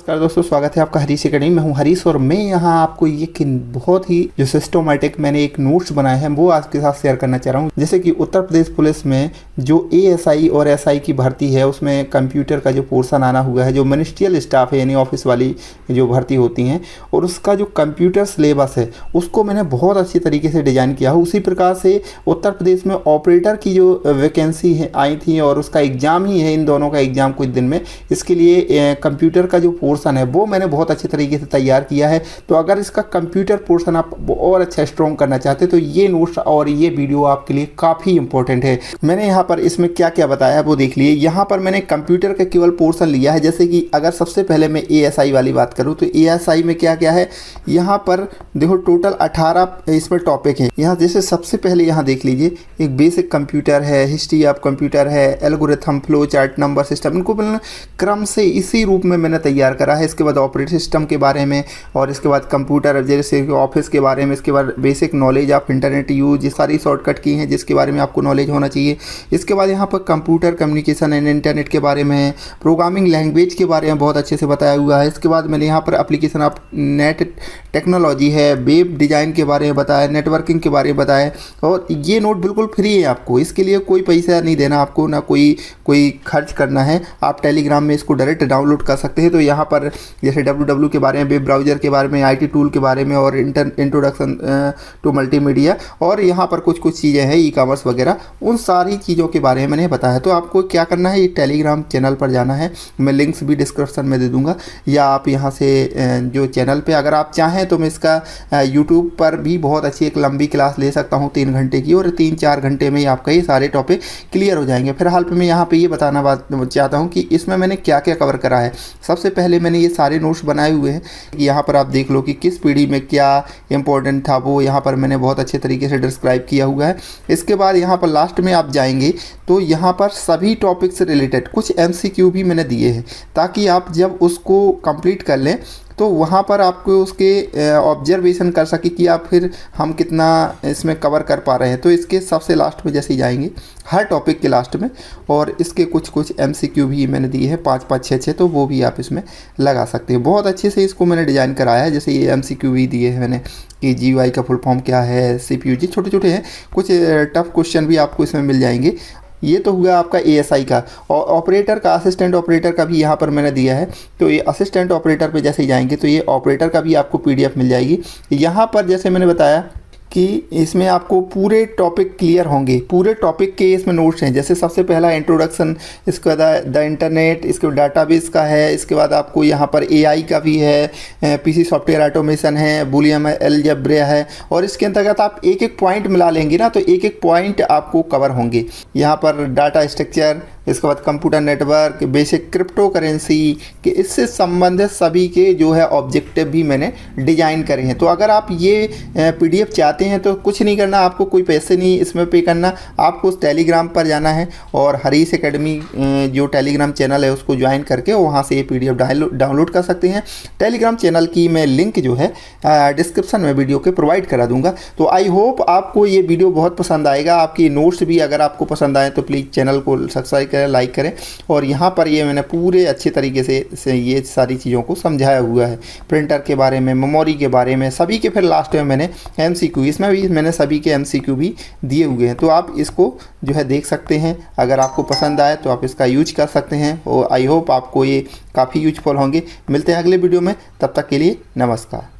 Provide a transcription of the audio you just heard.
नमस्कार दोस्तों, स्वागत है आपका हरीश एकेडमी में। हूँ हरीश और मैं यहाँ आपको एक बहुत ही जो सिस्टमैटिक मैंने एक नोट्स बनाए हैं वो आज के साथ शेयर करना चाह रहा हूँ। जैसे कि उत्तर प्रदेश पुलिस में जो एएसआई और एसआई की भर्ती है उसमें कंप्यूटर का जो पोर्शन आना हुआ है, जो मिनिस्ट्रियल स्टाफ है यानी ऑफिस वाली जो भर्ती होती हैं, और उसका जो कंप्यूटर सिलेबस है उसको मैंने बहुत अच्छी तरीके से डिज़ाइन किया है। उसी प्रकार से उत्तर प्रदेश में ऑपरेटर की जो वैकेंसी है आई थी और उसका एग्ज़ाम ही है, इन दोनों का एग्ज़ाम कुछ दिन में, इसके लिए कंप्यूटर का जो पोर्शन है वो मैंने बहुत अच्छे तरीके से तैयार किया है। तो अगर इसका कंप्यूटर पोर्शन आप और अच्छा स्ट्रॉन्ग करना चाहते हैं तो ये नोट्स और ये वीडियो आपके लिए काफ़ी इंपॉर्टेंट है। मैंने यहाँ पर इसमें क्या क्या बताया है वो देख लिए। यहाँ पर मैंने कंप्यूटर का केवल पोर्शन लिया है। जैसे कि अगर सबसे पहले मैं एएसआई वाली बात करूँ तो एएसआई में क्या क्या है, यहाँ पर देखो टोटल 18 इसमें टॉपिक है। यहाँ जैसे सबसे पहले यहाँ देख लीजिए, एक बेसिक कंप्यूटर है, हिस्ट्री ऑफ कंप्यूटर है, algorithm, flow chart, number system, इनको क्रम से इसी रूप में मैंने तैयार करा है। इसके बाद ऑपरेटिंग सिस्टम के बारे में, और इसके बाद कंप्यूटर जैसे ऑफिस के बारे में, इसके बाद basic knowledge of internet use, ये सारी शॉर्टकट की हैं जिसके बारे में आपको नॉलेज होना चाहिए। इसके बाद यहाँ पर कंप्यूटर कम्युनिकेशन एंड इंटरनेट के बारे में, प्रोग्रामिंग लैंग्वेज के बारे में बहुत अच्छे से बताया हुआ है। इसके बाद मैंने यहाँ पर एप्लीकेशन ऑफ नेट टेक्नोलॉजी है, वेब डिज़ाइन के बारे में बताया, नेटवर्किंग के बारे में बताया। और ये नोट बिल्कुल फ्री है, आपको इसके लिए कोई पैसा नहीं देना, आपको ना कोई खर्च करना है। आप टेलीग्राम में इसको डायरेक्ट डाउनलोड कर सकते हैं। तो यहाँ पर जैसे www के बारे में, वेब ब्राउज़र के बारे में, IT टूल के बारे में, और इंट्रोडक्शन टू मल्टीमीडिया, और यहाँ पर कुछ चीज़ें हैं ई कॉमर्स वगैरह, उन सारी चीज़ों के बारे में मैंने बताया। तो आपको क्या करना है, ये टेलीग्राम चैनल पर जाना है, मैं लिंक्स भी डिस्क्रिप्शन में दे दूँगा, या आप यहाँ से जो चैनल पर अगर आप चाहें तो मैं इसका यूट्यूब पर भी बहुत अच्छी एक लंबी क्लास ले सकता हूँ 3 घंटे की, और 3-4 घंटे में ही आपका ये सारे टॉपिक क्लियर हो जाएंगे। फिलहाल पे मैं यहाँ पे ये बताना चाहता हूँ कि इसमें मैंने क्या क्या कवर करा है। सबसे पहले मैंने ये सारे नोट्स बनाए हुए हैं, यहाँ पर आप देख लो कि किस पीढ़ी में क्या इंपॉर्टेंट था, वो यहाँ पर मैंने बहुत अच्छे तरीके से डिस्क्राइब किया हुआ है। इसके बाद यहाँ पर लास्ट में आप जाएंगे तो यहाँ पर सभी टॉपिक से रिलेटेड कुछ MCQ भी मैंने दिए हैं, ताकि आप जब उसको कंप्लीट कर लें तो वहाँ पर आपको उसके ऑब्जर्वेशन कर सके कि आप फिर हम कितना इसमें कवर कर पा रहे हैं। तो इसके सबसे लास्ट में जैसे ही जाएंगे हर टॉपिक के लास्ट में, और इसके कुछ MCQ भी मैंने दिए हैं 5-5, 6-6, तो वो भी आप इसमें लगा सकते हैं। बहुत अच्छे से इसको मैंने डिज़ाइन कराया है। जैसे ये MCQ भी दिए हैं मैंने कि GUI का फुल फॉर्म क्या है, CPU, जी छोटे छोटे हैं, कुछ टफ क्वेश्चन भी आपको इसमें मिल जाएंगे। ये तो हुआ आपका एएसआई का। और ऑपरेटर का, असिस्टेंट ऑपरेटर का भी यहाँ पर मैंने दिया है। तो ये असिस्टेंट ऑपरेटर पे जैसे ही जाएंगे तो ये ऑपरेटर का भी आपको PDF मिल जाएगी। यहाँ पर जैसे मैंने बताया कि इसमें आपको पूरे टॉपिक क्लियर होंगे, पूरे टॉपिक के इसमें नोट्स हैं। जैसे सबसे पहला इंट्रोडक्शन, इसके बाद द इंटरनेट, इसके बाद डाटाबेस का है, इसके बाद आपको यहाँ पर AI का भी है, PC सॉफ्टवेयर ऑटोमेशन है, बूलियन अलजेब्रा है, और इसके अंतर्गत आप एक एक पॉइंट मिला लेंगे ना तो एक एक पॉइंट आपको कवर होंगे। यहाँ पर डाटा स्ट्रक्चर, इसके बाद computer network, basic crypto currency के इससे संबंधित सभी के जो है ऑब्जेक्टिव भी मैंने डिज़ाइन करे हैं। तो अगर आप ये PDF चाहते हैं तो कुछ नहीं करना, आपको कोई पैसे नहीं इसमें पे करना, आपको उस टेलीग्राम पर जाना है और हरीश एकेडमी जो टेलीग्राम चैनल है उसको ज्वाइन करके वहाँ से ये PDF डाउनलोड कर सकते हैं। टेलीग्राम चैनल की मैं लिंक जो है डिस्क्रिप्शन में वीडियो के प्रोवाइड करा दूँगा। तो आई होप आपको ये वीडियो बहुत पसंद आएगा। आपकी नोट्स भी अगर आपको पसंद आए तो प्लीज़ चैनल को सब्सक्राइब करें, लाइक करें। और यहाँ पर ये मैंने पूरे अच्छे तरीके से ये सारी चीज़ों को समझाया हुआ है, प्रिंटर के बारे में, मेमोरी के बारे में, सभी के। फिर लास्ट में मैंने MCQ, इसमें भी मैंने सभी के MCQ भी दिए हुए हैं। तो आप इसको जो है देख सकते हैं, अगर आपको पसंद आए तो आप इसका यूज कर सकते हैं। और आई होप आपको ये काफ़ी यूजफुल होंगे। मिलते हैं अगले वीडियो में, तब तक के लिए नमस्कार।